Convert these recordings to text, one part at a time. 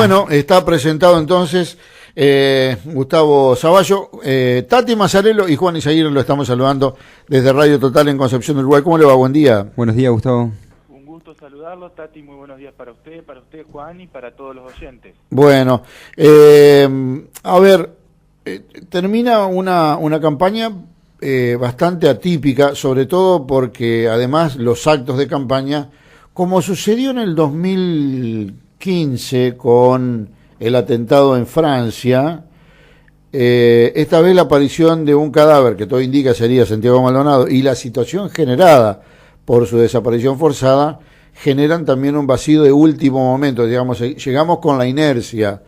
Bueno, está presentado entonces Gustavo Zavallo, Tati Mazzarello y Juan Izaguirre lo estamos saludando desde Radio Total en Concepción del Uruguay. ¿Cómo le va? Buen día. Buenos días, Gustavo. Un gusto saludarlo, Tati, muy buenos días para usted, Juan, y para todos los oyentes. Bueno, a ver, termina una campaña bastante atípica, sobre todo porque además los actos de campaña, como sucedió en el 2015 con el atentado en Francia, esta vez la aparición de un cadáver, que todo indica sería Santiago Maldonado, y la situación generada por su desaparición forzada, generan también un vacío de último momento, digamos, llegamos con la inercia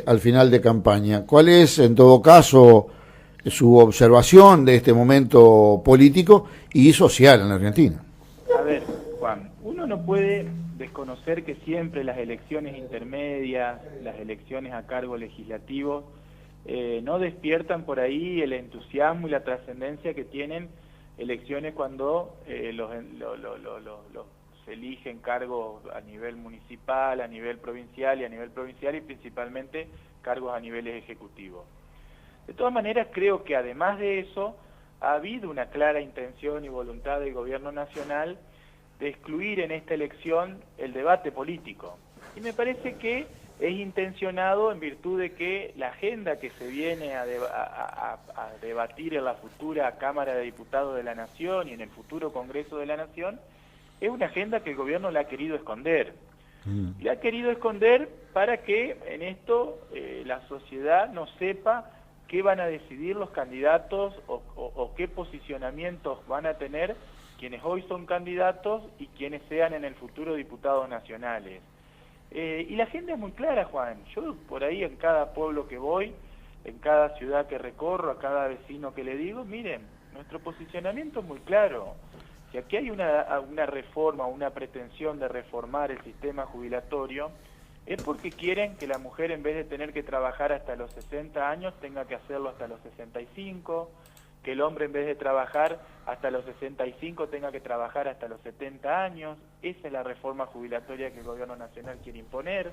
al final de campaña. ¿Cuál es, en todo caso, su observación de este momento político y social en la Argentina? A ver, Juan, uno no puede desconocer que siempre las elecciones intermedias, las elecciones a cargo legislativo, no despiertan por ahí el entusiasmo y la trascendencia que tienen elecciones cuando se eligen cargos a nivel municipal, a nivel provincial y principalmente cargos a niveles ejecutivos. De todas maneras, creo que además de eso, ha habido una clara intención y voluntad del gobierno nacional de excluir en esta elección el debate político. Y me parece que es intencionado en virtud de que la agenda que se viene a debatir en la futura Cámara de Diputados de la Nación y en el futuro Congreso de la Nación es una agenda que el gobierno la ha querido esconder. Y la ha querido esconder para que en esto la sociedad no sepa qué van a decidir los candidatos o qué posicionamientos van a tener quienes hoy son candidatos y quienes sean en el futuro diputados nacionales. Y la agenda es muy clara, Juan. Yo por ahí en cada pueblo que voy, en cada ciudad que recorro, a cada vecino que le digo, miren, nuestro posicionamiento es muy claro. Si aquí hay una reforma, una pretensión de reformar el sistema jubilatorio, es porque quieren que la mujer, en vez de tener que trabajar hasta los 60 años, tenga que hacerlo hasta los 65, que el hombre, en vez de trabajar hasta los 65, tenga que trabajar hasta los 70 años. Esa es la reforma jubilatoria que el gobierno nacional quiere imponer.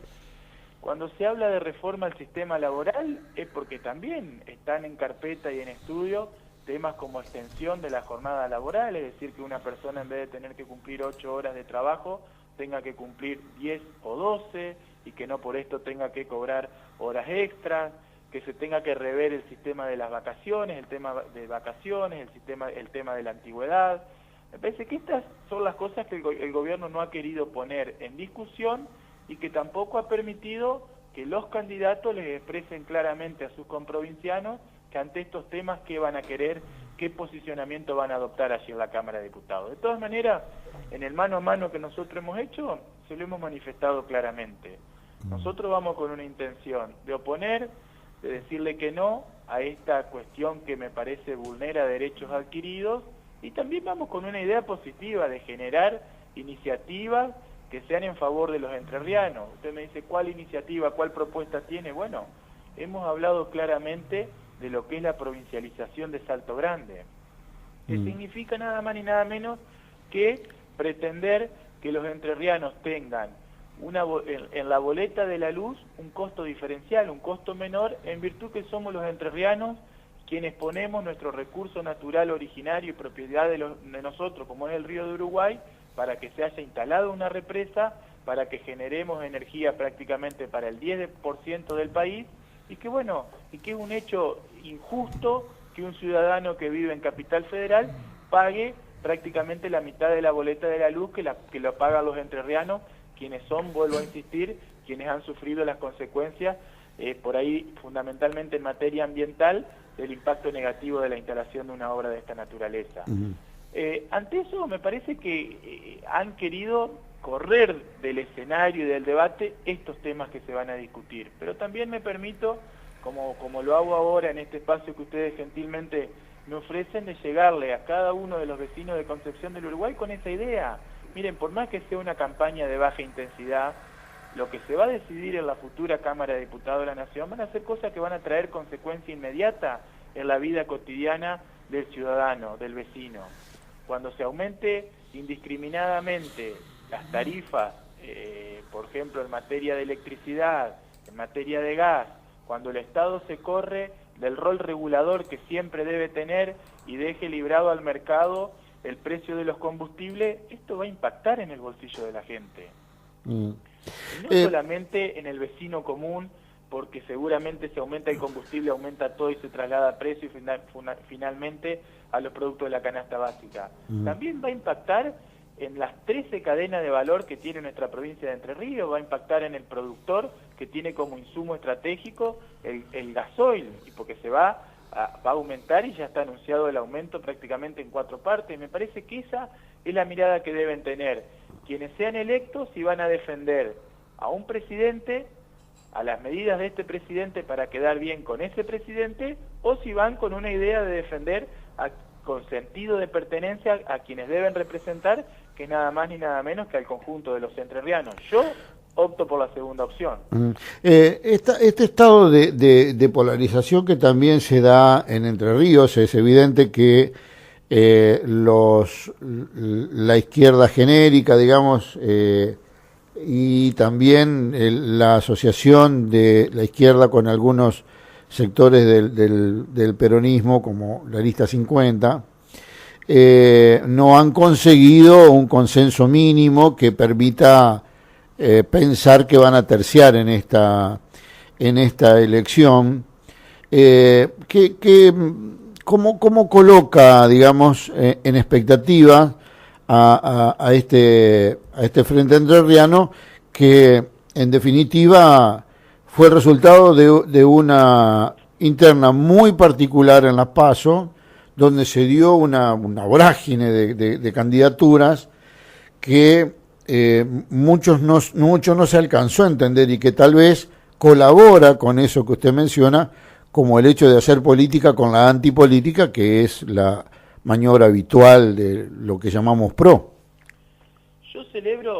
Cuando se habla de reforma al sistema laboral, es porque también están en carpeta y en estudio temas como extensión de la jornada laboral, es decir, que una persona, en vez de tener que cumplir 8 horas de trabajo, tenga que cumplir 10 o 12, y que no por esto tenga que cobrar horas extras, que se tenga que rever el sistema de las vacaciones, el tema de vacaciones, el tema de la antigüedad. Me parece que estas son las cosas que el gobierno no ha querido poner en discusión y que tampoco ha permitido que los candidatos les expresen claramente a sus comprovincianos que ante estos temas qué van a querer, qué posicionamiento van a adoptar allí en la Cámara de Diputados. De todas maneras, en el mano a mano que nosotros hemos hecho, se lo hemos manifestado claramente. Nosotros vamos con una intención de oponer, de decirle que no a esta cuestión que me parece vulnera derechos adquiridos, y también vamos con una idea positiva de generar iniciativas que sean en favor de los entrerrianos. Usted me dice, ¿cuál iniciativa, cuál propuesta tiene? Bueno, hemos hablado claramente de lo que es la provincialización de Salto Grande, que significa nada más ni nada menos que pretender que los entrerrianos tengan en la boleta de la luz un costo diferencial, un costo menor, en virtud que somos los entrerrianos quienes ponemos nuestro recurso natural originario y propiedad de nosotros, como es el río de Uruguay, para que se haya instalado una represa, para que generemos energía prácticamente para el 10% del país, y que bueno, y que es un hecho injusto que un ciudadano que vive en Capital Federal pague prácticamente la mitad de la boleta de la luz que lo pagan los entrerrianos, quienes son, vuelvo a insistir, quienes han sufrido las consecuencias, por ahí fundamentalmente en materia ambiental, del impacto negativo de la instalación de una obra de esta naturaleza. Ante eso me parece que han querido correr del escenario y del debate estos temas que se van a discutir, pero también me permito, como lo hago ahora en este espacio que ustedes gentilmente me ofrecen, de llegarle a cada uno de los vecinos de Concepción del Uruguay con esa idea. Miren, por más que sea una campaña de baja intensidad, lo que se va a decidir en la futura Cámara de Diputados de la Nación van a ser cosas que van a traer consecuencia inmediata en la vida cotidiana del ciudadano, del vecino. Cuando se aumente indiscriminadamente las tarifas por ejemplo, en materia de electricidad, en materia de gas, cuando el Estado se corre del rol regulador que siempre debe tener y deje librado al mercado el precio de los combustibles, esto va a impactar en el bolsillo de la gente. Y no solamente en el vecino común, porque seguramente si aumenta el combustible, aumenta todo y se traslada a precio y finalmente a los productos de la canasta básica. También va a impactar en las 13 cadenas de valor que tiene nuestra provincia de Entre Ríos, va a impactar en el productor que tiene como insumo estratégico el gasoil, y porque se va a aumentar y ya está anunciado el aumento prácticamente en 4 partes. Me parece que esa es la mirada que deben tener quienes sean electos, y van a defender a un presidente, a las medidas de este presidente para quedar bien con ese presidente, o si van con una idea de defender con sentido de pertenencia a quienes deben representar, que es nada más ni nada menos que al conjunto de los entrerrianos. Yo opto por la segunda opción. Este estado de polarización que también se da en Entre Ríos, es evidente que la izquierda genérica, digamos, y también la asociación de la izquierda con algunos sectores del peronismo, como la Lista 50, no han conseguido un consenso mínimo que permita pensar que van a terciar en esta elección. ¿Cómo coloca, digamos, en expectativa a este Frente Entrerriano, que en definitiva fue el resultado de una interna muy particular en las PASO, donde se dio una vorágine de candidaturas que mucho no se alcanzó a entender, y que tal vez colabora con eso que usted menciona, como el hecho de hacer política con la antipolítica, que es la maniobra habitual de lo que llamamos PRO. Yo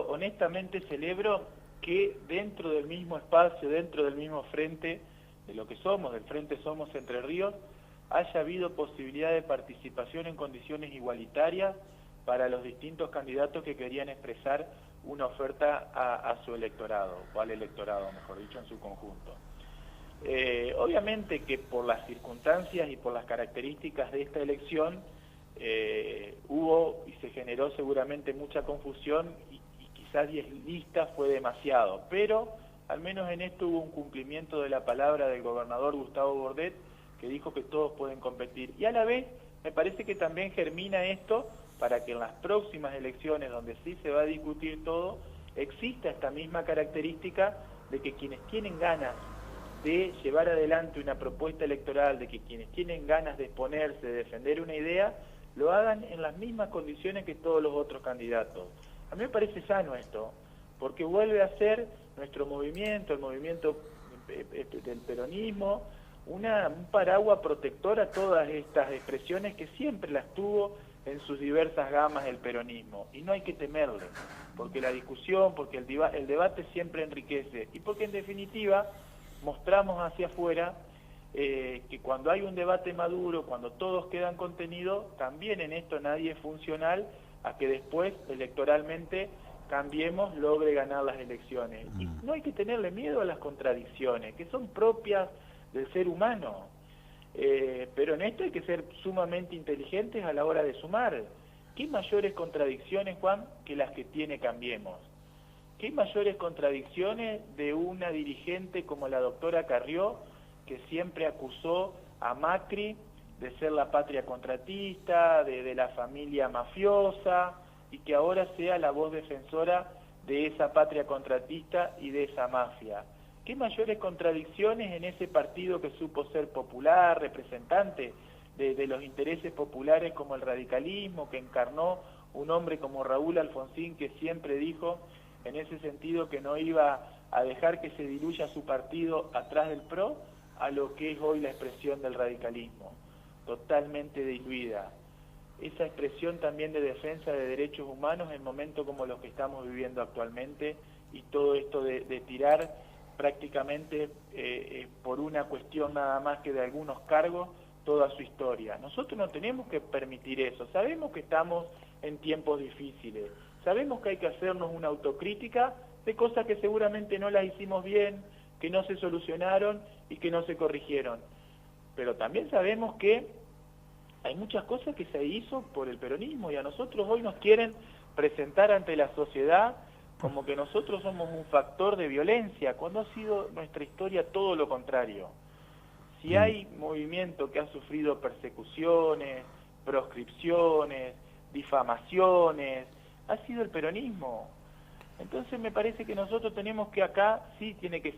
honestamente celebro que dentro del mismo espacio, dentro del mismo frente, de lo que somos, del Frente Somos Entre Ríos, haya habido posibilidad de participación en condiciones igualitarias para los distintos candidatos que querían expresar una oferta a su electorado, o al electorado, mejor dicho, en su conjunto. Obviamente que por las circunstancias y por las características de esta elección hubo y se generó seguramente mucha confusión, y quizás 10 listas fue demasiado, pero al menos en esto hubo un cumplimiento de la palabra del gobernador Gustavo Bordet, que dijo que todos pueden competir, y a la vez me parece que también germina esto para que en las próximas elecciones, donde sí se va a discutir todo, exista esta misma característica de que quienes tienen ganas de llevar adelante una propuesta electoral, de que quienes tienen ganas de exponerse, de defender una idea, lo hagan en las mismas condiciones que todos los otros candidatos. A mí me parece sano esto, porque vuelve a ser nuestro movimiento, el movimiento del peronismo, un paraguas protector a todas estas expresiones que siempre las tuvo en sus diversas gamas el peronismo, y no hay que temerle, porque la discusión, porque el debate siempre enriquece, y porque en definitiva mostramos hacia afuera que cuando hay un debate maduro, cuando todos quedan contenidos, también en esto nadie es funcional a que después electoralmente Cambiemos logre ganar las elecciones. Y no hay que tenerle miedo a las contradicciones, que son propias del ser humano. Pero en esto hay que ser sumamente inteligentes a la hora de sumar. ¿Qué mayores contradicciones, Juan, que las que tiene Cambiemos? ¿Qué mayores contradicciones de una dirigente como la doctora Carrió, que siempre acusó a Macri de ser la patria contratista, de la familia mafiosa, y que ahora sea la voz defensora de esa patria contratista y de esa mafia? ¿Qué mayores contradicciones en ese partido que supo ser popular, representante de los intereses populares como el radicalismo, que encarnó un hombre como Raúl Alfonsín, que siempre dijo en ese sentido que no iba a dejar que se diluya su partido atrás del PRO, a lo que es hoy la expresión del radicalismo, totalmente diluida? Esa expresión también de defensa de derechos humanos en momentos como los que estamos viviendo actualmente, y todo esto de tirar prácticamente por una cuestión nada más que de algunos cargos toda su historia. Nosotros no tenemos que permitir eso. Sabemos que estamos en tiempos difíciles, sabemos que hay que hacernos una autocrítica de cosas que seguramente no las hicimos bien, que no se solucionaron y que no se corrigieron. Pero también sabemos que hay muchas cosas que se hizo por el peronismo y a nosotros hoy nos quieren presentar ante la sociedad como que nosotros somos un factor de violencia, cuando ha sido nuestra historia todo lo contrario. Si hay movimiento que ha sufrido persecuciones, proscripciones, difamaciones, ha sido el peronismo. Entonces me parece que nosotros tenemos que acá, sí tiene que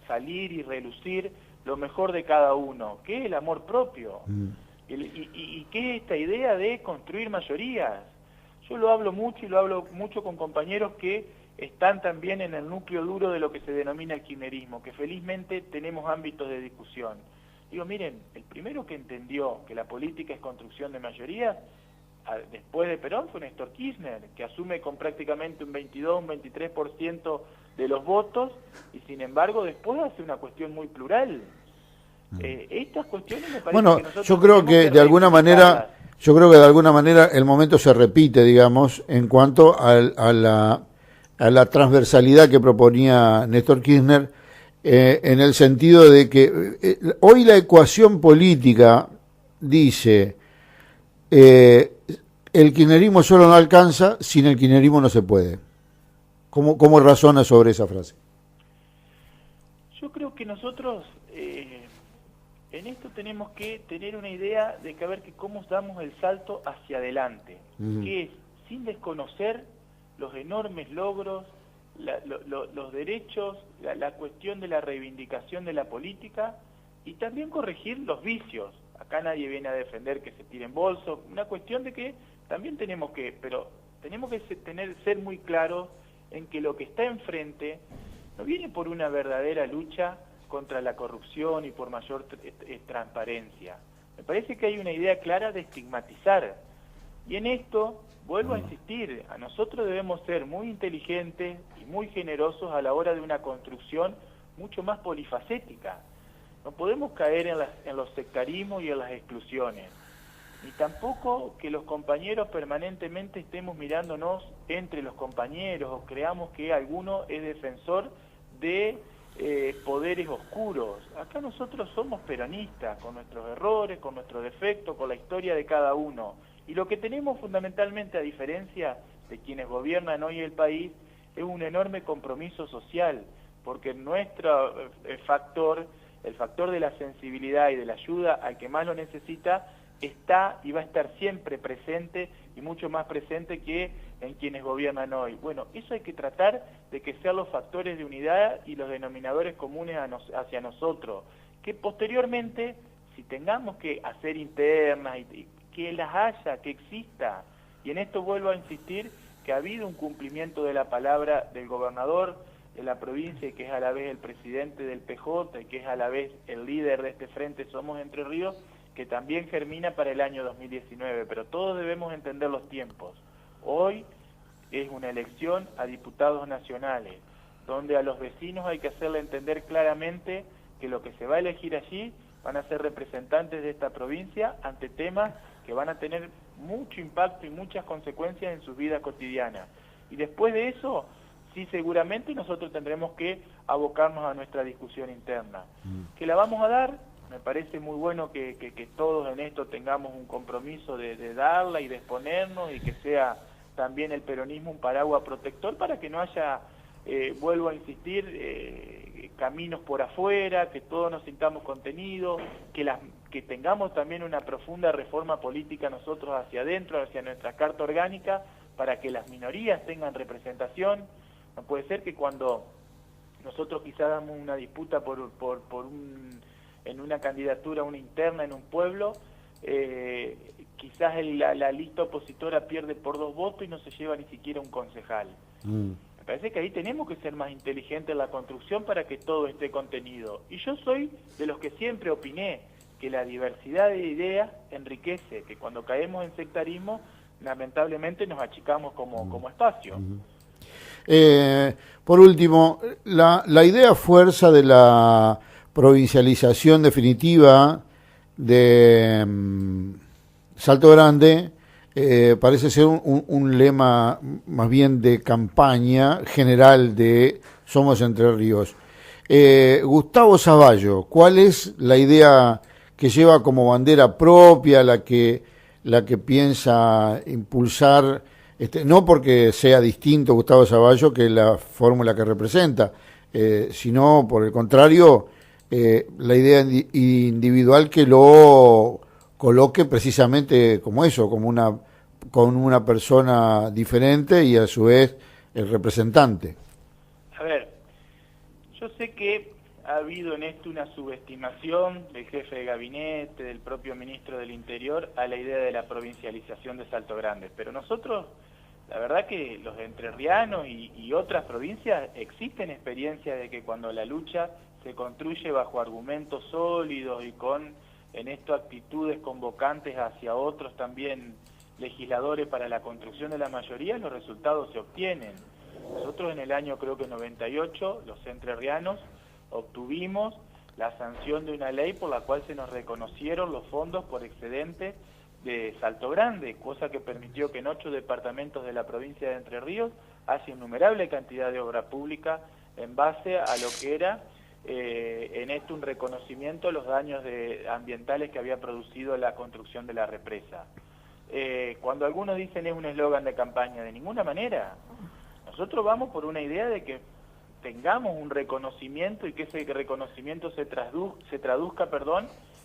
salir y relucir lo mejor de cada uno, que es el amor propio, y que es esta idea de construir mayorías. Yo lo hablo mucho y lo hablo mucho con compañeros que están también en el núcleo duro de lo que se denomina el kirchnerismo, que felizmente tenemos ámbitos de discusión. Digo, miren, el primero que entendió que la política es construcción de mayorías, después de Perón, fue Néstor Kirchner, que asume con prácticamente un 22, un 23% de los votos, y sin embargo después hace una cuestión muy plural. Estas cuestiones me parece bueno, que nosotros yo creo que de alguna manera... Yo creo que de alguna manera el momento se repite, digamos, en cuanto a la transversalidad que proponía Néstor Kirchner, en el sentido de que hoy la ecuación política dice el kirchnerismo solo no alcanza, sin el kirchnerismo no se puede. ¿Cómo razona sobre esa frase? Yo creo que nosotros... en esto tenemos que tener una idea de que a ver que cómo damos el salto hacia adelante, que es sin desconocer los enormes logros, los derechos, la cuestión de la reivindicación de la política y también corregir los vicios. Acá nadie viene a defender que se tiren bolsos, una cuestión de que también tenemos que ser muy claros en que lo que está enfrente no viene por una verdadera lucha contra la corrupción y por mayor transparencia. Me parece que hay una idea clara de estigmatizar. Y en esto, vuelvo a insistir, a nosotros debemos ser muy inteligentes y muy generosos a la hora de una construcción mucho más polifacética. No podemos caer en los sectarismos y en las exclusiones. Ni tampoco que los compañeros permanentemente estemos mirándonos entre los compañeros o creamos que alguno es defensor de poderes oscuros. Acá nosotros somos peronistas, con nuestros errores, con nuestros defectos, con la historia de cada uno. Y lo que tenemos fundamentalmente, a diferencia de quienes gobiernan hoy el país, es un enorme compromiso social, porque nuestro factor, el factor de la sensibilidad y de la ayuda al que más lo necesita, está y va a estar siempre presente y mucho más presente que en quienes gobiernan hoy. Bueno, eso hay que tratar de que sean los factores de unidad y los denominadores comunes hacia nosotros, que posteriormente, si tengamos que hacer internas, y que las haya, que exista, y en esto vuelvo a insistir que ha habido un cumplimiento de la palabra del gobernador de la provincia, y que es a la vez el presidente del PJ, y que es a la vez el líder de este frente Somos Entre Ríos, que también germina para el año 2019, pero todos debemos entender los tiempos. Hoy es una elección a diputados nacionales, donde a los vecinos hay que hacerle entender claramente que lo que se va a elegir allí van a ser representantes de esta provincia ante temas que van a tener mucho impacto y muchas consecuencias en sus vidas cotidianas. Y después de eso, sí, seguramente nosotros tendremos que abocarnos a nuestra discusión interna. ¿Que la vamos a dar? Me parece muy bueno que todos en esto tengamos un compromiso de darla y de exponernos, y que sea también el peronismo un paraguas protector para que no haya, vuelvo a insistir, caminos por afuera, que todos nos sintamos contenidos, que tengamos también una profunda reforma política nosotros hacia adentro, hacia nuestra carta orgánica, para que las minorías tengan representación. No puede ser que cuando nosotros quizás damos una disputa en una candidatura, una interna en un pueblo, quizás la lista opositora pierde por 2 votos y no se lleva ni siquiera un concejal. Me parece que ahí tenemos que ser más inteligentes en la construcción para que todo esté contenido. Y yo soy de los que siempre opiné que la diversidad de ideas enriquece, que cuando caemos en sectarismo, lamentablemente nos achicamos como espacio. Por último, la idea fuerza de la provincialización definitiva de Salto Grande parece ser un lema más bien de campaña general de Somos Entre Ríos. Gustavo Zavallo, ¿cuál es la idea que lleva como bandera propia, la que piensa impulsar, no porque sea distinto Gustavo Zavallo que la fórmula que representa, sino por el contrario, la idea individual que lo coloque precisamente como eso, con una persona diferente y a su vez el representante? A ver, yo sé que ha habido en esto una subestimación del jefe de gabinete, del propio ministro del Interior, a la idea de la provincialización de Salto Grande, pero nosotros, la verdad que los entrerrianos y otras provincias existen experiencias de que cuando la lucha se construye bajo argumentos sólidos y con, en esto, actitudes convocantes hacia otros también legisladores para la construcción de la mayoría, los resultados se obtienen. Nosotros en el año, creo que 98, los entrerrianos obtuvimos la sanción de una ley por la cual se nos reconocieron los fondos por excedente de Salto Grande, cosa que permitió que en 8 departamentos de la provincia de Entre Ríos haya innumerable cantidad de obra pública en base a lo que era en esto un reconocimiento de los daños ambientales que había producido la construcción de la represa. Cuando algunos dicen es un eslogan de campaña, de ninguna manera. Nosotros vamos por una idea de que tengamos un reconocimiento y que ese reconocimiento se traduzca,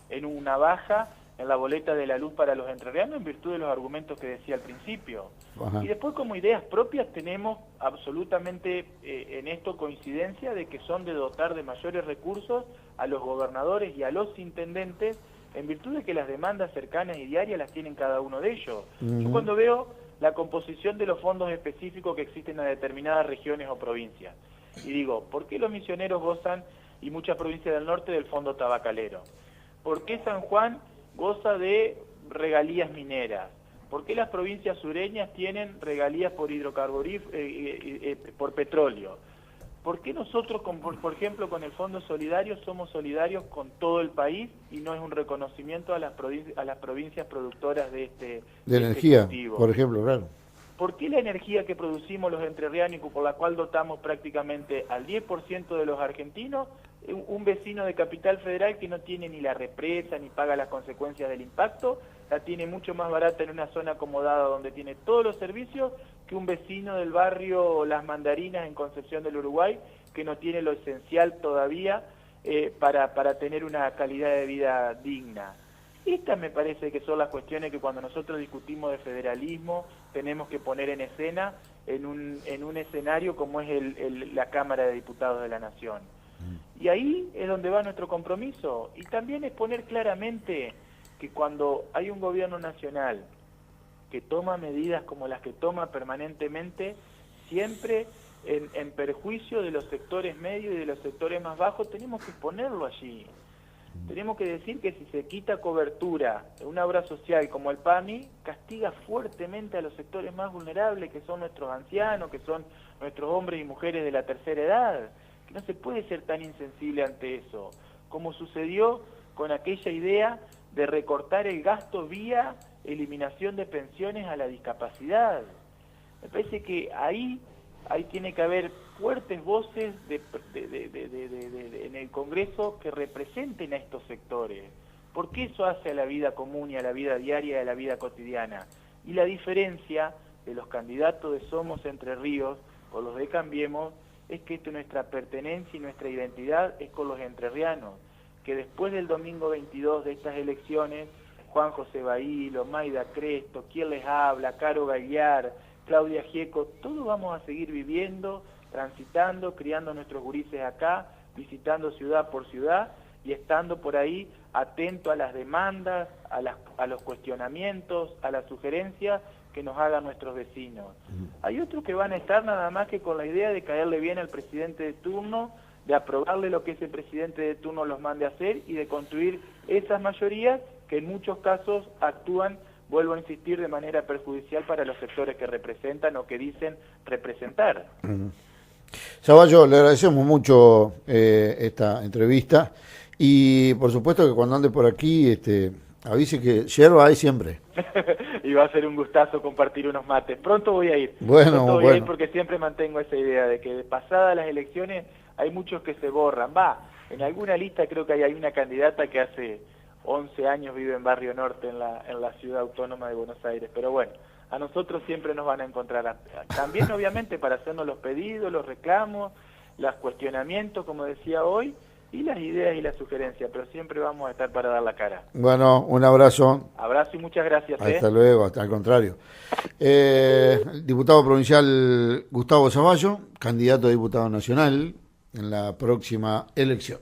en una baja en la boleta de la luz para los entrerrianos en virtud de los argumentos que decía al principio. Ajá. Y después, como ideas propias, tenemos absolutamente en esto coincidencia de que son de dotar de mayores recursos a los gobernadores y a los intendentes en virtud de que las demandas cercanas y diarias las tienen cada uno de ellos. Yo cuando veo la composición de los fondos específicos que existen en determinadas regiones o provincias, y digo, ¿por qué los misioneros gozan, y muchas provincias del norte, del fondo tabacalero? ¿Por qué San Juan goza de regalías mineras? ¿Por qué las provincias sureñas tienen regalías por por petróleo? ¿Por qué nosotros, por ejemplo, con el Fondo Solidario, somos solidarios con todo el país y no es un reconocimiento a las provincias productoras de energía, ejecutivo? Por ejemplo, claro. ¿Por qué la energía que producimos los entrerrianos y por la cual dotamos prácticamente al 10% de los argentinos, un vecino de Capital Federal que no tiene ni la represa ni paga las consecuencias del impacto, la tiene mucho más barata en una zona acomodada donde tiene todos los servicios que un vecino del barrio Las Mandarinas en Concepción del Uruguay, que no tiene lo esencial todavía para tener una calidad de vida digna? Estas me parece que son las cuestiones que cuando nosotros discutimos de federalismo tenemos que poner en escena en un escenario como es la Cámara de Diputados de la Nación. Y ahí es donde va nuestro compromiso. Y también es poner claramente que cuando hay un gobierno nacional que toma medidas como las que toma permanentemente, siempre en perjuicio de los sectores medios y de los sectores más bajos, tenemos que ponerlo allí. Tenemos que decir que si se quita cobertura en una obra social como el PAMI, castiga fuertemente a los sectores más vulnerables, que son nuestros ancianos, que son nuestros hombres y mujeres de la tercera edad. Que no se puede ser tan insensible ante eso, como sucedió con aquella idea de recortar el gasto vía eliminación de pensiones a la discapacidad. Me parece que ahí tiene que haber fuertes voces en el Congreso que representen a estos sectores, porque eso hace a la vida común y a la vida diaria y a la vida cotidiana. Y la diferencia de los candidatos de Somos Entre Ríos con los de Cambiemos es que nuestra pertenencia y nuestra identidad es con los entrerrianos, que después del domingo 22 de estas elecciones, Juan José Bailo, Maida Cresto, quien les habla, Caro Gagliar, Claudia Gieco, todos vamos a seguir viviendo, transitando, criando nuestros gurises acá, visitando ciudad por ciudad y estando por ahí atento a las demandas, a los cuestionamientos, a las sugerencias que nos hagan nuestros vecinos. Hay otros que van a estar nada más que con la idea de caerle bien al presidente de turno, de aprobarle lo que ese presidente de turno los mande a hacer y de construir esas mayorías que en muchos casos actúan, vuelvo a insistir, de manera perjudicial para los sectores que representan o que dicen representar. Zavallo, le agradecemos mucho esta entrevista y por supuesto que cuando ande por aquí Avise que yerba hay siempre. Y va a ser un gustazo compartir unos mates. Pronto voy a ir. Bueno, Pronto voy a ir bueno. porque siempre mantengo esa idea de que pasadas las elecciones hay muchos que se borran. En alguna lista creo que hay una candidata que hace 11 años vive en Barrio Norte, en la ciudad autónoma de Buenos Aires. Pero bueno, a nosotros siempre nos van a encontrar. También, obviamente, para hacernos los pedidos, los reclamos, los cuestionamientos, como decía hoy, y las ideas y las sugerencias, pero siempre vamos a estar para dar la cara. Bueno, un abrazo. Abrazo y muchas gracias. Hasta luego, hasta el contrario. El diputado provincial Gustavo Zavallo, candidato a diputado nacional en la próxima elección.